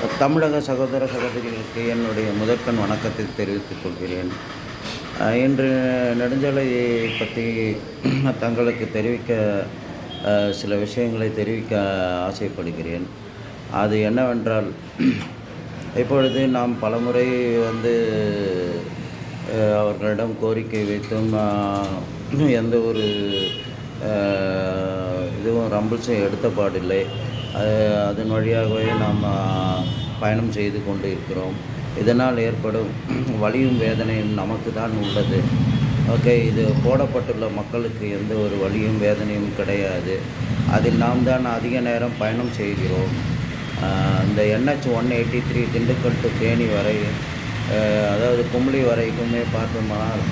தமிழக சகோதர சகோதரிகளுக்கு என்னுடைய முதற்கண் வணக்கத்தை தெரிவித்துக் கொள்கிறேன். இன்று நெடுஞ்சாலை பற்றி தங்களுக்கு தெரிவிக்க சில விஷயங்களை தெரிவிக்க ஆசைப்படுகிறேன். அது என்னவென்றால், இப்பொழுது நாம் பலமுறை வந்து அவர்களிடம் கோரிக்கை வைத்தும் எந்த ஒரு இதுவும் ரம்பிள்ஸும் எடுத்தபாடில்லை. அதன் வழியாகவே நாம் பயணம் செய்து கொண்டு இருக்கிறோம். இதனால் ஏற்படும் வலியும் வேதனையும் நமக்கு தான் உள்ளது. ஓகே, இது போடப்பட்டுள்ள மக்களுக்கு எந்த ஒரு வலியும் வேதனையும் கிடையாது. அதில் நாம் தான் அதிக நேரம் பயணம் செய்கிறோம். இந்த NH 183 திண்டுக்கல் டு தேனி வரை, அதாவது கும்ளி வரைக்குமே பார்த்தோம்னால்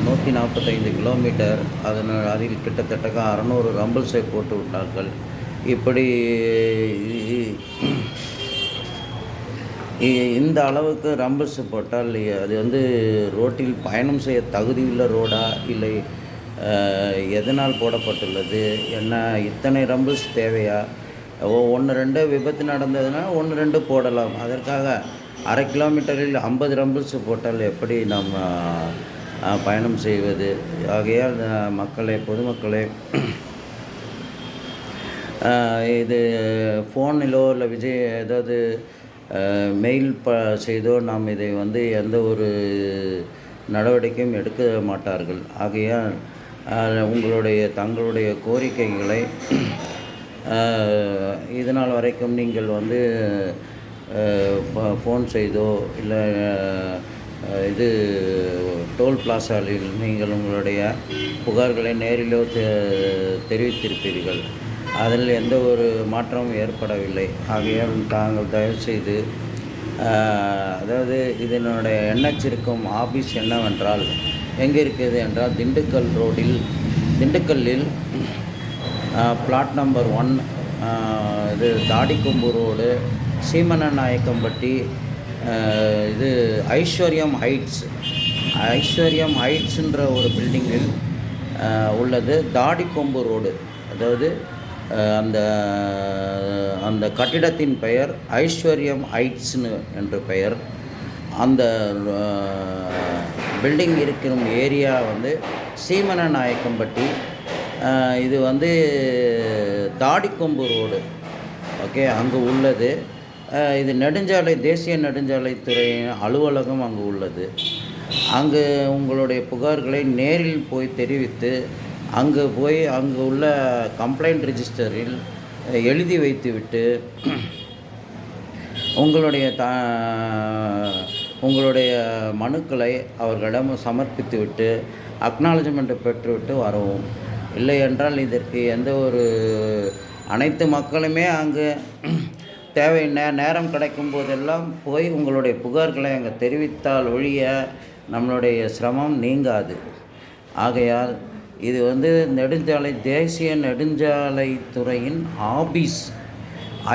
145 கிலோமீட்டர். அதில் கிட்டத்தட்ட 600 ரம்பிள்ஸை போட்டு விட்டார்கள். இப்படி இந்த அளவுக்கு ரம்பிள்ஸ் போட்டால் அது வந்து ரோட்டில் பயணம் செய்ய தகுதியுள்ள ரோடா, இல்லை எதனால் போடப்பட்டுள்ளது, என்ன இத்தனை ரம்பிள்ஸ் தேவையா? 1-2 விபத்து நடந்ததுன்னா 1-2 போடலாம். அதற்காக அரை கிலோமீட்டரில் 50 ரம்பிள்ஸ் போட்டால் எப்படி நாம் பயணம் செய்வது? ஆகையால் பொதுமக்களே, இது ஃபோனிலோ இல்லை ஏதாவது மெயில் செய்தோ நாம் இதை வந்து எந்த ஒரு நடவடிக்கையும் எடுக்க மாட்டார்கள். ஆகையால் தங்களுடைய கோரிக்கைகளை இதனால் வரைக்கும் நீங்கள் வந்து ஃபோன் செய்தோ இல்லை டோல் பிளாசாவில் நீங்கள் உங்களுடைய புகார்களை நேரிலோ தெரிவித்திருப்பீர்கள். அதில் எந்த ஒரு மாற்றமும் ஏற்படவில்லை. ஆகையால் தாங்கள் தயவுசெய்து, அதாவது இதனுடைய NH இருக்கும் ஆஃபீஸ் என்னவென்றால் எங்கே இருக்குது என்றால், திண்டுக்கல்லில் பிளாட் நம்பர் 1, தாடிக்கொம்பு ரோடு, சீமனநாயக்கம்பட்டி, ஐஸ்வர்யம் ஹைட்ஸ்ன்ற ஒரு பில்டிங்கில் உள்ளது. தாடிக்கொம்பு ரோடு, அதாவது அந்த கட்டிடத்தின் பெயர் ஐஸ்வர்யம் ஹைட்ஸ்னு என்று பெயர். அந்த பில்டிங் இருக்கிற ஏரியா வந்து சீமனநாயக்கம்பட்டி. இது வந்து தாடிக்கொம்பு ரோடு. ஓகே, அங்கு உள்ளது. இது தேசிய நெடுஞ்சாலைத்துறை அலுவலகம் அங்கு உள்ளது. அங்கு உங்களுடைய புகார்களை நேரில் போய் தெரிவித்து, அங்கு உள்ள கம்ப்ளைண்ட் ரிஜிஸ்டரில் எழுதி வைத்துவிட்டு உங்களுடைய மனுக்களை அவர்களிடம் சமர்ப்பித்துவிட்டு அக்னாலஜ்மெண்ட்டை பெற்றுவிட்டு வரவும். இல்லை என்றால் இதற்கு எந்த ஒரு அனைத்து மக்களுமே அங்கு நேரம் கிடைக்கும் போதெல்லாம் போய் உங்களுடைய புகார்களை அங்கே தெரிவித்தால் ஒழிய நம்மளுடைய சிரமம் நீங்காது. ஆகையால் இது வந்து தேசிய நெடுஞ்சாலைத்துறையின் ஆபீஸ்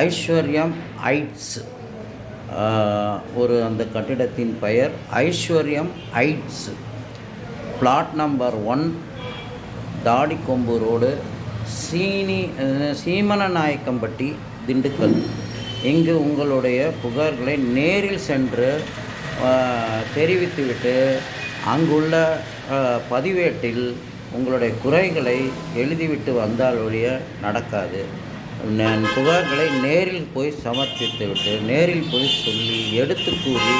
ஐஸ்வர்யம் ஹைட்ஸ். அந்த கட்டிடத்தின் பெயர் Aishwaryam heights, flat number 1, Thadikombu road, Seemanayakkampatti, Dindigul. இங்கு உங்களுடைய புகார்களை நேரில் சென்று தெரிவித்துவிட்டு அங்குள்ள பதிவேட்டில் உங்களுடைய குறைகளை எழுதிவிட்டு வந்தால் ஒழிய நடக்காது. புகார்களை நேரில் போய் சமர்ப்பித்துவிட்டு, நேரில் போய் சொல்லி எடுத்து கூறி,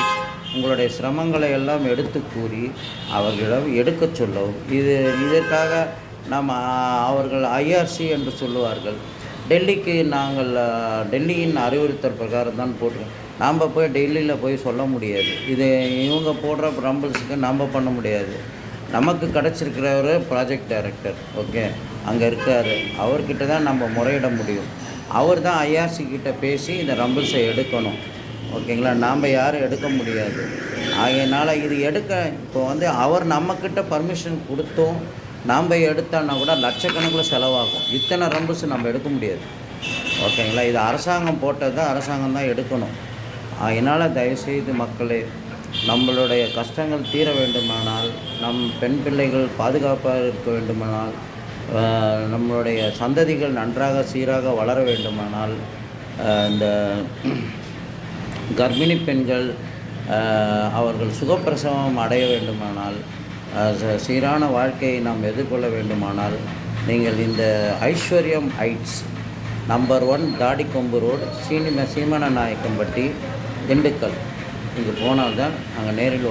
உங்களுடைய சிரமங்களை எல்லாம் எடுத்து கூறி அவர்களிடம் எடுக்க சொல்லவும். இதற்காக அவர்கள் IRC என்று சொல்லுவார்கள். டெல்லியின் அறிவுறுத்தல் பிரகாரம் தான் போட்டுருக்கோம். நாம் போய் டெல்லியில் போய் சொல்ல முடியாது. இவங்க போடுற ரம்பிள்ஸுக்கு நாம் பண்ண முடியாது. நமக்கு கிடச்சிருக்கிறவர் ப்ராஜெக்ட் டைரக்டர். ஓகே, அங்கே இருக்கார். அவர்கிட்ட தான் நம்ம முறையிட முடியும். அவர் தான் IRC கிட்ட பேசி இந்த ரம்பிள்ஸை எடுக்கணும். ஓகேங்களா, நாம் யாரும் எடுக்க முடியாது. ஆகையினால் இது இப்போ வந்து அவர் நம்மக்கிட்ட பர்மிஷன் கொடுத்தோம், நாம் எடுத்தான்னா கூட லட்சக்கணக்கில் செலவாகும். இத்தனை ரம்பிள்ஸ் நம்ம எடுக்க முடியாது. ஓகேங்களா, இது அரசாங்கம் போட்டது தான், அரசாங்கம் தான் எடுக்கணும். அதனால் தயவுசெய்து மக்களே, நம்மளுடைய கஷ்டங்கள் தீர வேண்டுமானால், நம் பெண் பிள்ளைகள் பாதுகாப்பாக இருக்க வேண்டுமானால், நம்மளுடைய சந்ததிகள் நன்றாக சீராக வளர வேண்டுமானால், இந்த கர்ப்பிணி பெண்கள் அவர்கள் சுகப்பிரசவம் அடைய வேண்டுமானால், சீரான வாழ்க்கையை நாம் எதிர்கொள்ள வேண்டுமானால், நீங்கள் இந்த Aishwaryam heights number 1 Thadikombu road, Seemana Nayakkampatti, Dindigul, இங்கே போனால் தான் அங்கே நேரில்